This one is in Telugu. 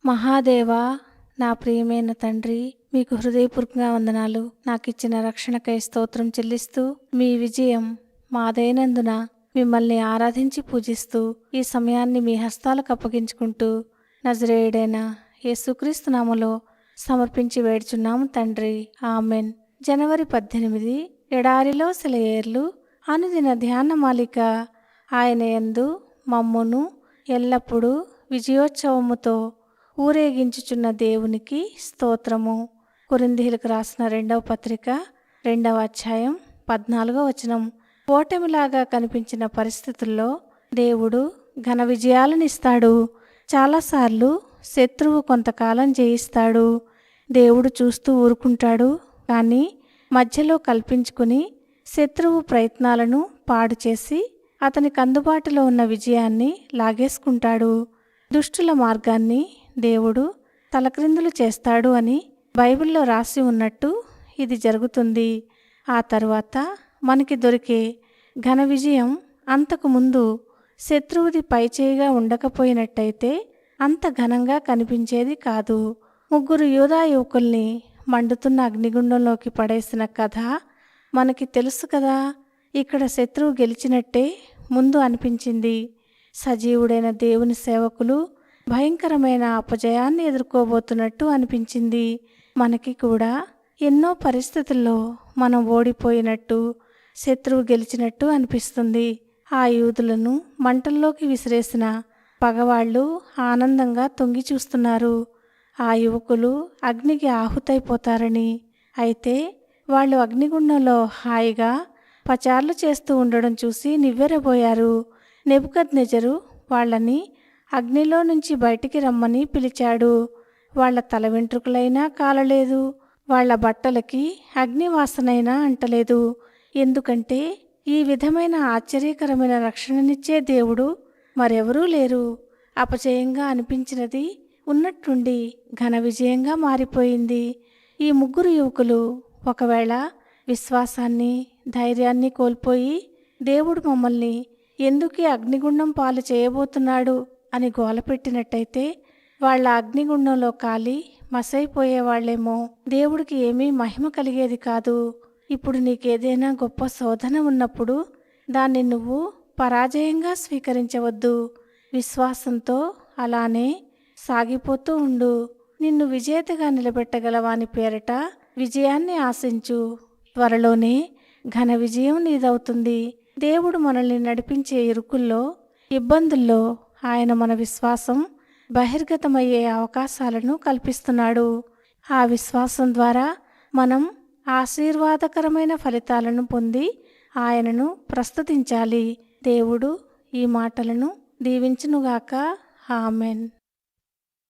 మహాదేవా, నా ప్రియమైన తండ్రి, మీకు హృదయపూర్వకంగా వందనాలు. నాకిచ్చిన రక్షణకై స్తోత్రం చెల్లిస్తూ, మీ విజయం మాదైనందున మిమ్మల్ని ఆరాధించి పూజిస్తూ ఈ సమయాన్ని మీ హస్తాలకు అప్పగించుకుంటూ నజరేయుడైన యేసుక్రీస్తు నామములో సమర్పించి వేడుచున్నాము తండ్రి. ఆమెన్. జనవరి 18 ఎడారిలో సెలయేర్లు అనుదిన ధ్యానమాలిక. ఆయన యందు మమ్మును ఎల్లప్పుడూ విజయోత్సవముతో ఊరేగించుచున్న దేవునికి స్తోత్రము. కొరింథీయులకు రాసిన 2వ పత్రిక 2వ అధ్యాయం 14వ వచనం. ఓటమిలాగా కనిపించిన పరిస్థితుల్లో దేవుడు ఘన విజయాలనిస్తాడు. చాలాసార్లు శత్రువు కొంతకాలం జయిస్తాడు. దేవుడు చూస్తూ ఊరుకుంటాడు. కానీ మధ్యలో కల్పించుకుని శత్రువు ప్రయత్నాలను పాడు చేసి అతనికి అందుబాటులో ఉన్న విజయాన్ని లాగేసుకుంటాడు. దుష్టుల మార్గాన్ని దేవుడు తలక్రిందులు చేస్తాడు అని బైబిల్లో రాసి ఉన్నట్టు ఇది జరుగుతుంది. ఆ తర్వాత మనకి దొరికే ఘన విజయం అంతకుముందు శత్రువుది పైచేయిగా ఉండకపోయినట్టయితే అంత ఘనంగా కనిపించేది కాదు. 3 యూదా యువకుల్ని మండుతున్న అగ్నిగుండంలోకి పడేసిన కథ మనకి తెలుసు కదా. ఇక్కడ శత్రువు గెలిచినట్టే ముందు అనిపించింది. సజీవుడైన దేవుని సేవకులు భయంకరమైన అపజయాన్ని ఎదుర్కోబోతున్నట్టు అనిపించింది. మనకి కూడా ఎన్నో పరిస్థితుల్లో మనం ఓడిపోయినట్టు, శత్రువు గెలిచినట్టు అనిపిస్తుంది. ఆ యూదులను మంటల్లోకి విసిరేసిన పగవాళ్ళు ఆనందంగా తొంగి చూస్తున్నారు. ఆ యువకులు అగ్నికి ఆహుతైపోతారని. అయితే వాళ్ళు అగ్నిగుండంలో హాయిగా పచార్లు చేస్తూ ఉండడం చూసి నివ్వెరబోయారు. నెబుకద్నెజరు వాళ్ళని అగ్నిలో నుంచి బయటికి రమ్మని పిలిచాడు. వాళ్ళ తల వెంట్రుకలైనా కాలలేదు. వాళ్ళ బట్టలకి అగ్నివాసనైనా అంటలేదు. ఎందుకంటే ఈ విధమైన ఆశ్చర్యకరమైన రక్షణనిచ్చే దేవుడు మరెవరూ లేరు. అపజయంగా అనిపించినది ఉన్నట్టుండి ఘన విజయంగా మారిపోయింది. ఈ 3 యువకులు ఒకవేళ విశ్వాసాన్ని, ధైర్యాన్ని కోల్పోయి దేవుడు మమ్మల్ని ఎందుకీ అగ్నిగుండం పాలు చేయబోతున్నాడు అని గోలపెట్టినట్టయితే వాళ్ళ అగ్నిగుండంలో కాలి మసైపోయేవాళ్లేమో. దేవుడికి ఏమీ మహిమ కలిగేది కాదు. ఇప్పుడు నీకేదైనా గొప్ప శోధన ఉన్నప్పుడు దాన్ని నువ్వు పరాజయంగా స్వీకరించవద్దు. విశ్వాసంతో అలానే సాగిపోతూ ఉండు. నిన్ను విజేతగా నిలబెట్టగలవాని పేరట విజయాన్ని ఆశించు. త్వరలోనే ఘన విజయం నీదవుతుంది. దేవుడు మనల్ని నడిపించే ఇరుకుల్లో, ఇబ్బందుల్లో ఆయన మన విశ్వాసం బహిర్గతమయ్యే అవకాశాలను కల్పిస్తున్నాడు. ఆ విశ్వాసం ద్వారా మనం ఆశీర్వాదకరమైన ఫలితాలను పొంది ఆయనను ప్రస్తుతించాలి. దేవుడు ఈ మాటలను దీవించునుగాక. ఆమెన్.